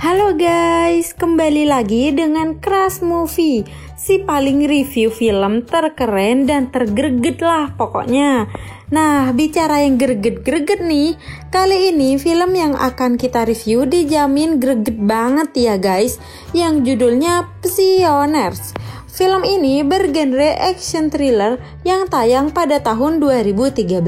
Halo guys, kembali lagi dengan Crush Movie, si paling review film terkeren dan tergreget lah pokoknya. Nah, bicara yang greget-greget nih, kali ini film yang akan kita review dijamin greget banget ya guys, yang judulnya Psioners. Film ini bergenre action thriller yang tayang pada tahun 2013.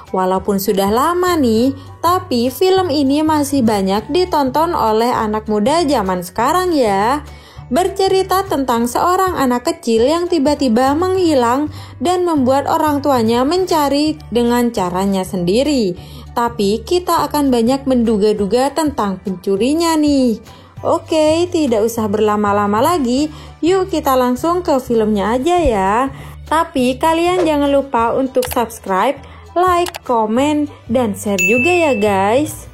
Walaupun sudah lama nih, tapi film ini masih banyak ditonton oleh anak muda zaman sekarang ya. Bercerita tentang seorang anak kecil yang tiba-tiba menghilang dan membuat orang tuanya mencari dengan caranya sendiri. Tapi kita akan banyak menduga-duga tentang pencurinya nih. Oke, tidak usah berlama-lama lagi, yuk kita langsung ke filmnya aja ya. Tapi kalian jangan lupa untuk subscribe, like, komen, dan share juga ya guys.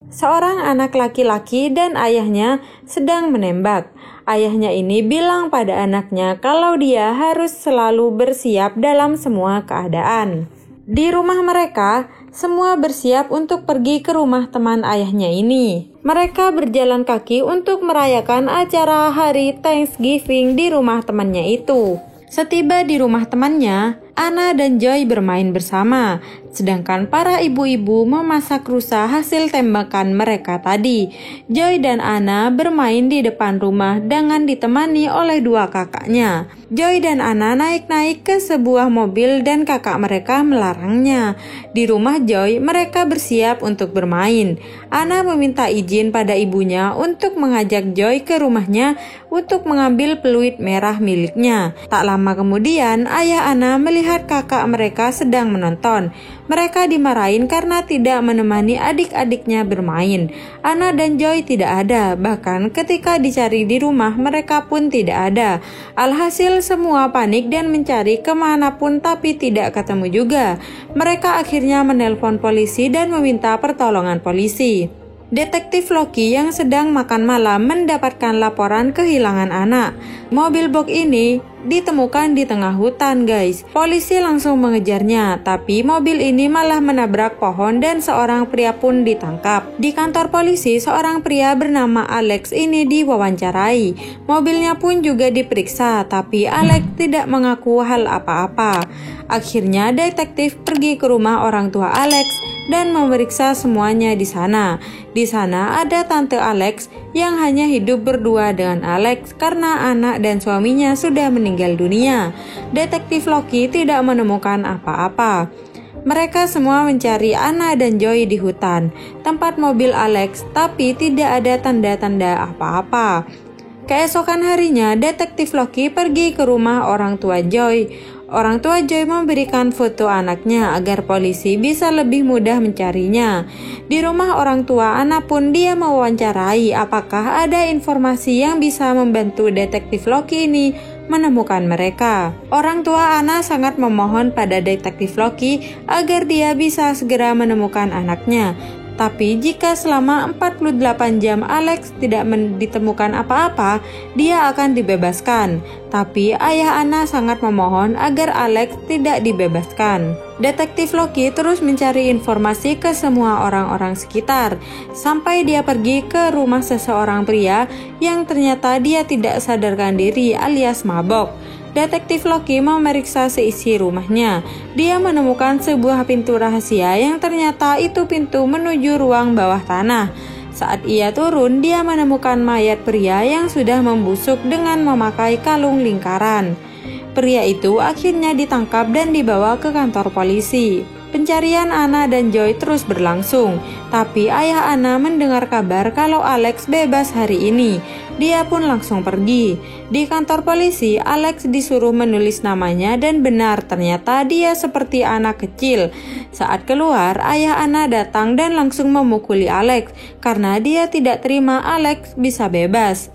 Seorang anak laki-laki dan ayahnya sedang menembak. Ayahnya ini bilang pada anaknya kalau dia harus selalu bersiap dalam semua keadaan. Di rumah mereka, semua bersiap untuk pergi ke rumah teman ayahnya ini. Mereka berjalan kaki untuk merayakan acara hari Thanksgiving di rumah temannya itu. Setiba di rumah temannya, Anna dan Joy bermain bersama, sedangkan para ibu-ibu memasak rusa hasil tembakan mereka tadi. Joy dan Anna bermain di depan rumah dengan ditemani oleh dua kakaknya. Joy dan Anna naik-naik ke sebuah mobil dan kakak mereka melarangnya. Di rumah Joy, mereka bersiap untuk bermain. Anna meminta izin pada ibunya untuk mengajak Joy ke rumahnya untuk mengambil peluit merah miliknya. Tak lama kemudian, ayah Anna melihat kakak mereka sedang menonton. Mereka dimarahin karena tidak menemani adik-adiknya bermain. Anna dan Joy tidak ada, bahkan ketika dicari di rumah mereka pun tidak ada. Alhasil semua panik dan mencari kemanapun tapi tidak ketemu juga. Mereka akhirnya menelpon polisi dan meminta pertolongan polisi. Detektif Loki yang sedang makan malam mendapatkan laporan kehilangan anak. Mobil box ini ditemukan di tengah hutan guys. Polisi langsung mengejarnya, tapi mobil ini malah menabrak pohon dan seorang pria pun ditangkap. Di kantor polisi, seorang pria bernama Alex ini diwawancarai. Mobilnya pun juga diperiksa, tapi Alex tidak mengaku hal apa-apa. Akhirnya detektif pergi ke rumah orang tua Alex dan memeriksa semuanya di sana. Di sana ada tante Alex yang hanya hidup berdua dengan Alex karena anak dan suaminya sudah meninggal dunia. Detektif Loki tidak menemukan apa-apa. Mereka semua mencari Anna dan Joy di hutan, tempat mobil Alex, tapi tidak ada tanda-tanda apa-apa. Keesokan harinya, detektif Loki pergi ke rumah orang tua Joy. Orang tua Joy memberikan foto anaknya agar polisi bisa lebih mudah mencarinya. Di rumah orang tua Anna pun dia mewawancarai apakah ada informasi yang bisa membantu detektif Loki ini menemukan mereka. Orang tua Anna sangat memohon pada detektif Loki agar dia bisa segera menemukan anaknya. Tapi jika selama 48 jam Alex tidak ditemukan apa-apa, dia akan dibebaskan. Tapi ayah Anna sangat memohon agar Alex tidak dibebaskan. Detektif Loki terus mencari informasi ke semua orang-orang sekitar, sampai dia pergi ke rumah seseorang pria yang ternyata dia tidak sadarkan diri alias mabok. Detektif Loki memeriksa seisi rumahnya. Dia menemukan sebuah pintu rahasia yang ternyata itu pintu menuju ruang bawah tanah. Saat ia turun, dia menemukan mayat pria yang sudah membusuk dengan memakai kalung lingkaran. Pria itu akhirnya ditangkap dan dibawa ke kantor polisi. Pencarian Anna dan Joy terus berlangsung, tapi ayah Anna mendengar kabar kalau Alex bebas hari ini. Dia pun langsung pergi. Di kantor polisi, Alex disuruh menulis namanya dan benar ternyata dia seperti anak kecil. Saat keluar, ayah Anna datang dan langsung memukuli Alex karena dia tidak terima Alex bisa bebas.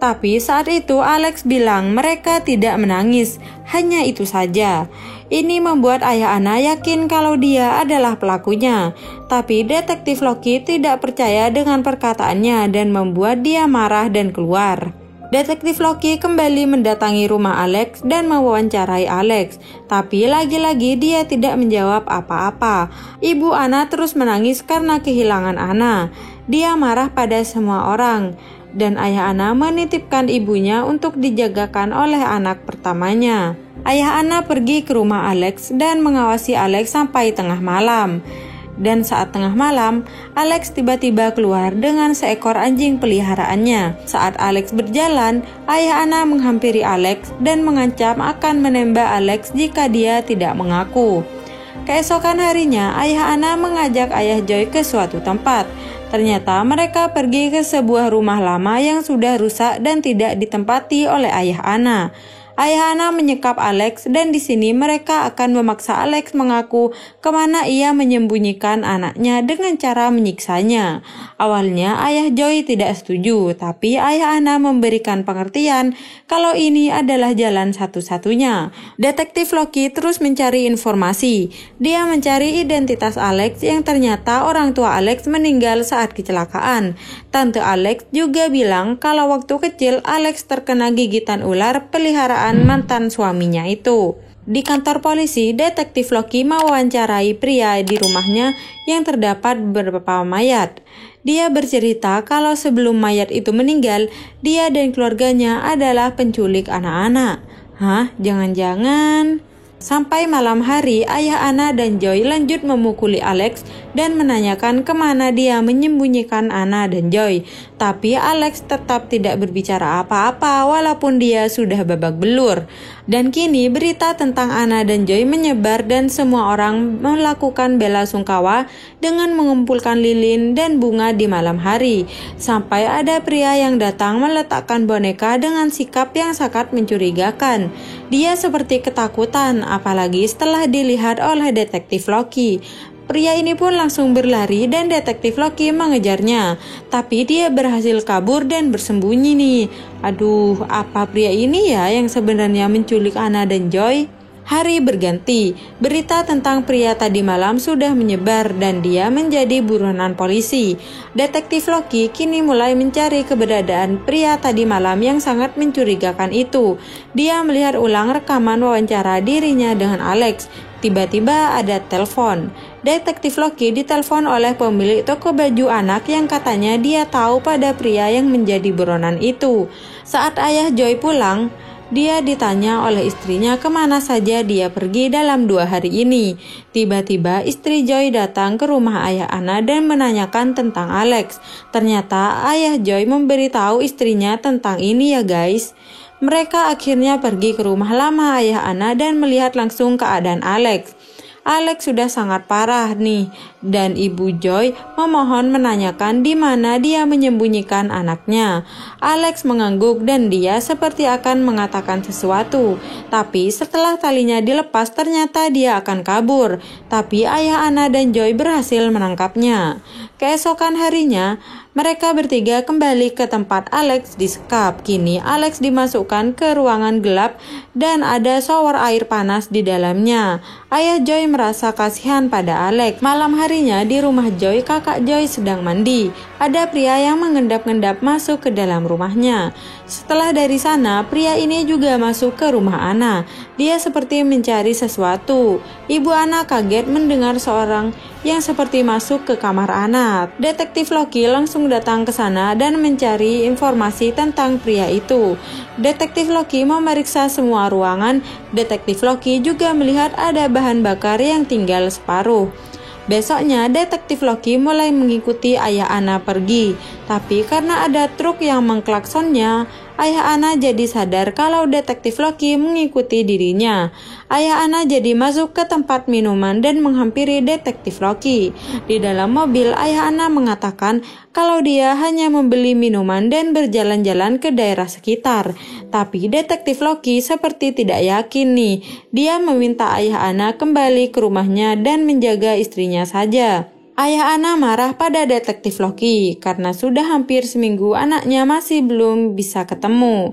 Tapi saat itu Alex bilang mereka tidak menangis, hanya itu saja. Ini membuat ayah Anna yakin kalau dia adalah pelakunya. Tapi detektif Loki tidak percaya dengan perkataannya dan membuat dia marah dan keluar. Detektif Loki kembali mendatangi rumah Alex dan mewawancarai Alex, tapi lagi-lagi dia tidak menjawab apa-apa. Ibu Anna terus menangis karena kehilangan Anna. Dia marah pada semua orang, dan ayah Anna menitipkan ibunya untuk dijagakan oleh anak pertamanya. Ayah Anna pergi ke rumah Alex dan mengawasi Alex sampai tengah malam. Dan saat tengah malam, Alex tiba-tiba keluar dengan seekor anjing peliharaannya. Saat Alex berjalan, ayah Anna menghampiri Alex dan mengancam akan menembak Alex jika dia tidak mengaku. Keesokan harinya, ayah Anna mengajak ayah Joy ke suatu tempat. Ternyata mereka pergi ke sebuah rumah lama yang sudah rusak dan tidak ditempati oleh ayah Anna. Ayah Anna menyekap Alex dan di sini mereka akan memaksa Alex mengaku kemana ia menyembunyikan anaknya dengan cara menyiksanya. Awalnya ayah Joy tidak setuju, tapi ayah Anna memberikan pengertian kalau ini adalah jalan satu-satunya. Detektif Loki terus mencari informasi. Dia mencari identitas Alex yang ternyata orang tua Alex meninggal saat kecelakaan. Tante Alex juga bilang kalau waktu kecil Alex terkena gigitan ular peliharaan mantan suaminya itu. Di kantor polisi, detektif Loki mewawancarai pria di rumahnya yang terdapat beberapa mayat. Dia bercerita kalau sebelum mayat itu meninggal, dia dan keluarganya adalah penculik anak-anak. Hah? Jangan-jangan? Sampai malam hari, ayah Anna dan Joy lanjut memukuli Alex dan menanyakan kemana dia menyembunyikan Anna dan Joy. Tapi Alex tetap tidak berbicara apa-apa walaupun dia sudah babak belur. Dan kini berita tentang Anna dan Joy menyebar dan semua orang melakukan bela sungkawa dengan mengumpulkan lilin dan bunga di malam hari. Sampai ada pria yang datang meletakkan boneka dengan sikap yang sangat mencurigakan. Dia seperti ketakutan, apalagi setelah dilihat oleh detektif Loki. Pria ini pun langsung berlari dan detektif Loki mengejarnya. Tapi dia berhasil kabur dan bersembunyi nih. Aduh, apa pria ini ya yang sebenarnya menculik Anna dan Joy? Hari berganti, berita tentang pria tadi malam sudah menyebar dan dia menjadi buronan polisi. Detektif Loki kini mulai mencari keberadaan pria tadi malam yang sangat mencurigakan itu. Dia melihat ulang rekaman wawancara dirinya dengan Alex. Tiba-tiba ada telepon. Detektif Loki ditelepon oleh pemilik toko baju anak yang katanya dia tahu pada pria yang menjadi buronan itu. Saat ayah Joy pulang, dia ditanya oleh istrinya kemana saja dia pergi dalam 2 hari ini. Tiba-tiba istri Joy datang ke rumah ayah Anna dan menanyakan tentang Alex. Ternyata ayah Joy memberitahu istrinya tentang ini ya guys. Mereka akhirnya pergi ke rumah lama ayah Anna dan melihat langsung keadaan Alex. Alex sudah sangat parah nih, dan ibu Joy memohon menanyakan di mana dia menyembunyikan anaknya. Alex mengangguk dan dia seperti akan mengatakan sesuatu, tapi setelah talinya dilepas ternyata dia akan kabur. Tapi ayah Anna dan Joy berhasil menangkapnya. Keesokan harinya, mereka bertiga kembali ke tempat Alex disekap. Kini Alex dimasukkan ke ruangan gelap dan ada shower air panas di dalamnya. Ayah Joy merasa kasihan pada Alex. Malam harinya di rumah Joy, kakak Joy sedang mandi. Ada pria yang mengendap-endap masuk ke dalam rumahnya. Setelah dari sana, pria ini juga masuk ke rumah Anna. Dia seperti mencari sesuatu. Ibu Anna kaget mendengar seorang yang seperti masuk ke kamar Anna. Detektif Loki langsung datang ke sana dan mencari informasi tentang pria itu. Detektif Loki memeriksa semua ruangan. Detektif Loki juga melihat ada bahan bakar yang tinggal separuh. Besoknya, detektif Loki mulai mengikuti ayah Anna pergi. Tapi karena ada truk yang mengklaksonnya, ayah Anna jadi sadar kalau detektif Loki mengikuti dirinya. Ayah Anna jadi masuk ke tempat minuman dan menghampiri detektif Loki. Di dalam mobil, ayah Anna mengatakan kalau dia hanya membeli minuman dan berjalan-jalan ke daerah sekitar. Tapi detektif Loki seperti tidak yakin nih. Dia meminta ayah Anna kembali ke rumahnya dan menjaga istrinya saja. Ayah Ana marah pada detektif Loki karena sudah hampir seminggu anaknya masih belum bisa ketemu.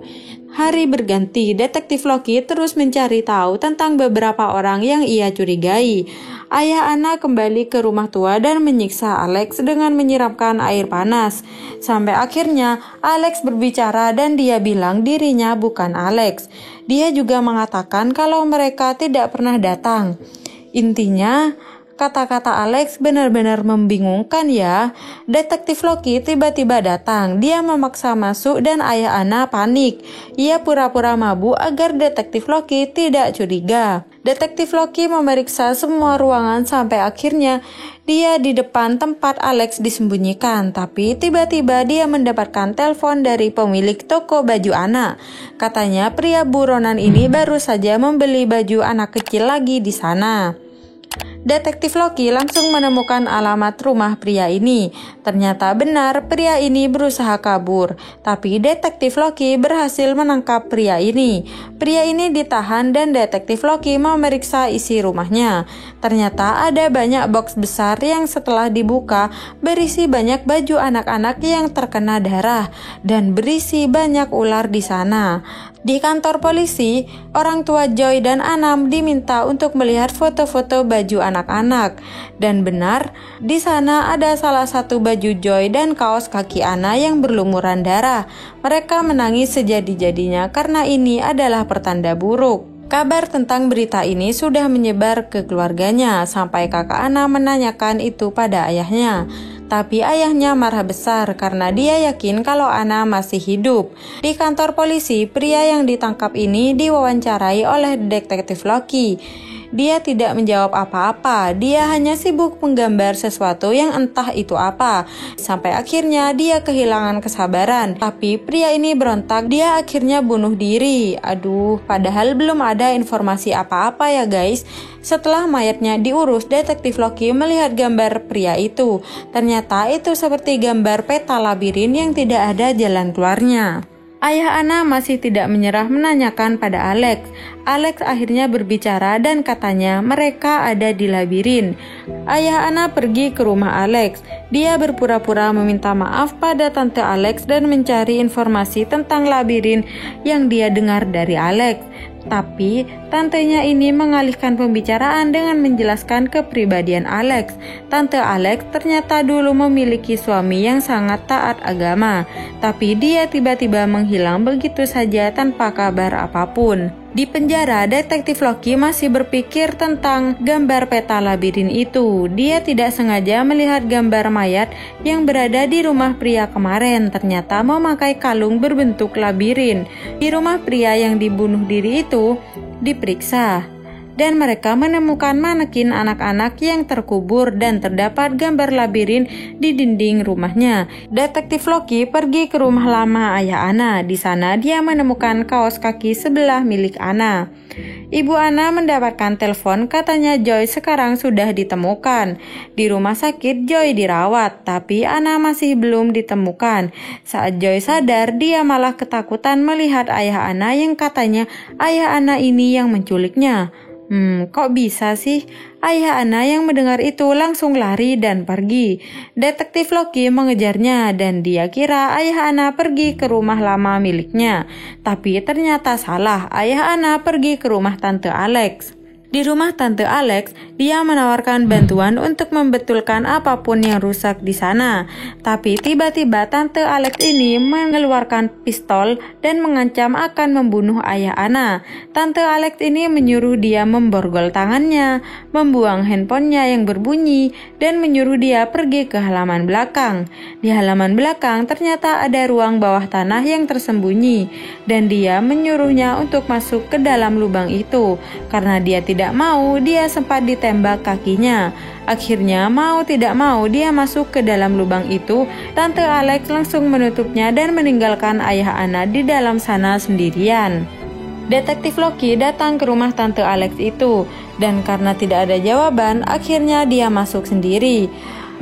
Hari berganti, detektif Loki terus mencari tahu tentang beberapa orang yang ia curigai. Ayah Ana kembali ke rumah tua dan menyiksa Alex dengan menyiramkan air panas. Sampai akhirnya Alex berbicara dan dia bilang dirinya bukan Alex. Dia juga mengatakan kalau mereka tidak pernah datang. Intinya, kata-kata Alex benar-benar membingungkan ya. Detektif Loki tiba-tiba datang. Dia memaksa masuk dan ayah Ana panik. Ia pura-pura mabuk agar detektif Loki tidak curiga. Detektif Loki memeriksa semua ruangan sampai akhirnya dia di depan tempat Alex disembunyikan. Tapi tiba-tiba dia mendapatkan telepon dari pemilik toko baju anak. Katanya pria buronan ini baru saja membeli baju anak kecil lagi di sana. Detektif Loki langsung menemukan alamat rumah pria ini. Ternyata benar pria ini berusaha kabur, tapi detektif Loki berhasil menangkap pria ini. Pria ini ditahan dan detektif Loki memeriksa isi rumahnya. Ternyata ada banyak box besar yang setelah dibuka berisi banyak baju anak-anak yang terkena darah dan berisi banyak ular di sana. Di kantor polisi, orang tua Joy dan Anam diminta untuk melihat foto-foto baju anak-anak. Dan benar, di sana ada salah satu baju Joy dan kaos kaki Ana yang berlumuran darah. Mereka menangis sejadi-jadinya karena ini adalah pertanda buruk. Kabar tentang berita ini sudah menyebar ke keluarganya sampai kakak Ana menanyakan itu pada ayahnya. Tapi ayahnya marah besar karena dia yakin kalau Ana masih hidup. Di kantor polisi, pria yang ditangkap ini diwawancarai oleh detektif Loki. Dia tidak menjawab apa-apa, dia hanya sibuk menggambar sesuatu yang entah itu apa. Sampai akhirnya dia kehilangan kesabaran. Tapi pria ini berontak, dia akhirnya bunuh diri. Aduh, padahal belum ada informasi apa-apa ya guys. Setelah mayatnya diurus, detektif Loki melihat gambar pria itu. Ternyata itu seperti gambar peta labirin yang tidak ada jalan keluarnya. Ayah Ana masih tidak menyerah menanyakan pada Alex. Alex akhirnya berbicara dan katanya mereka ada di labirin. Ayah Ana pergi ke rumah Alex. Dia berpura-pura meminta maaf pada tante Alex dan mencari informasi tentang labirin yang dia dengar dari Alex. Tapi tantenya ini mengalihkan pembicaraan dengan menjelaskan kepribadian Alex. Tante Alex ternyata dulu memiliki suami yang sangat taat agama, tapi dia tiba-tiba menghilang begitu saja tanpa kabar apapun. Di penjara, detektif Loki masih berpikir tentang gambar peta labirin itu. Dia tidak sengaja melihat gambar mayat yang berada di rumah pria kemarin ternyata memakai kalung berbentuk labirin. Di rumah pria yang dibunuh diri itu diperiksa dan mereka menemukan manekin anak-anak yang terkubur dan terdapat gambar labirin di dinding rumahnya. Detektif Loki pergi ke rumah lama ayah Ana. Di sana dia menemukan kaos kaki sebelah milik Ana. Ibu Ana mendapatkan telepon, katanya Joy sekarang sudah ditemukan. Di rumah sakit Joy dirawat, tapi Ana masih belum ditemukan. Saat Joy sadar, dia malah ketakutan melihat ayah Ana yang katanya ayah Ana ini yang menculiknya. Kok bisa sih? Ayah Ana yang mendengar itu langsung lari dan pergi. Detektif Loki mengejarnya dan dia kira ayah Ana pergi ke rumah lama miliknya. Tapi ternyata salah, ayah Ana pergi ke rumah tante Alex. Di rumah tante Alex, dia menawarkan bantuan untuk membetulkan apapun yang rusak di sana. Tapi tiba-tiba tante Alex ini mengeluarkan pistol dan mengancam akan membunuh ayah Ana. Tante Alex ini menyuruh dia memborgol tangannya, membuang handphonenya yang berbunyi, dan menyuruh dia pergi ke halaman belakang. Di halaman belakang ternyata ada ruang bawah tanah yang tersembunyi, dan dia menyuruhnya untuk masuk ke dalam lubang itu. Karena dia tidak mau, dia sempat ditembak kakinya. Akhirnya mau tidak mau dia masuk ke dalam lubang itu. Tante Alex langsung menutupnya dan meninggalkan ayah Ana di dalam sana sendirian. Detektif Loki datang ke rumah tante Alex itu, dan karena tidak ada jawaban, akhirnya dia masuk sendiri.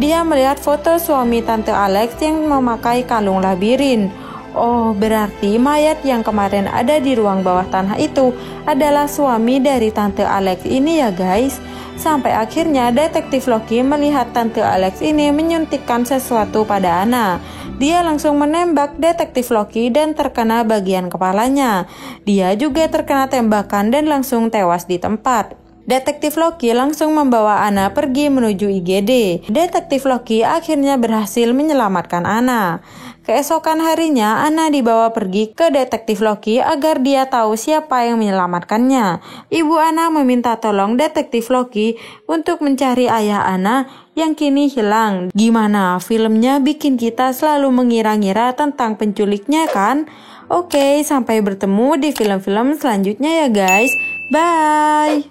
Dia melihat foto suami tante Alex yang memakai kalung labirin. Oh, berarti mayat yang kemarin ada di ruang bawah tanah itu adalah suami dari Tante Alex ini ya guys. Sampai akhirnya detektif Loki melihat Tante Alex ini menyuntikkan sesuatu pada Anna. Dia langsung menembak detektif Loki dan terkena bagian kepalanya. Dia juga terkena tembakan dan langsung tewas di tempat. Detektif Loki langsung membawa Anna pergi menuju IGD. Detektif Loki akhirnya berhasil menyelamatkan Anna. Keesokan harinya, Anna dibawa pergi ke detektif Loki agar dia tahu siapa yang menyelamatkannya. Ibu Anna meminta tolong detektif Loki untuk mencari ayah Anna yang kini hilang. Gimana, filmnya bikin kita selalu mengira-ngira tentang penculiknya kan? Oke, sampai bertemu di film-film selanjutnya ya guys. Bye!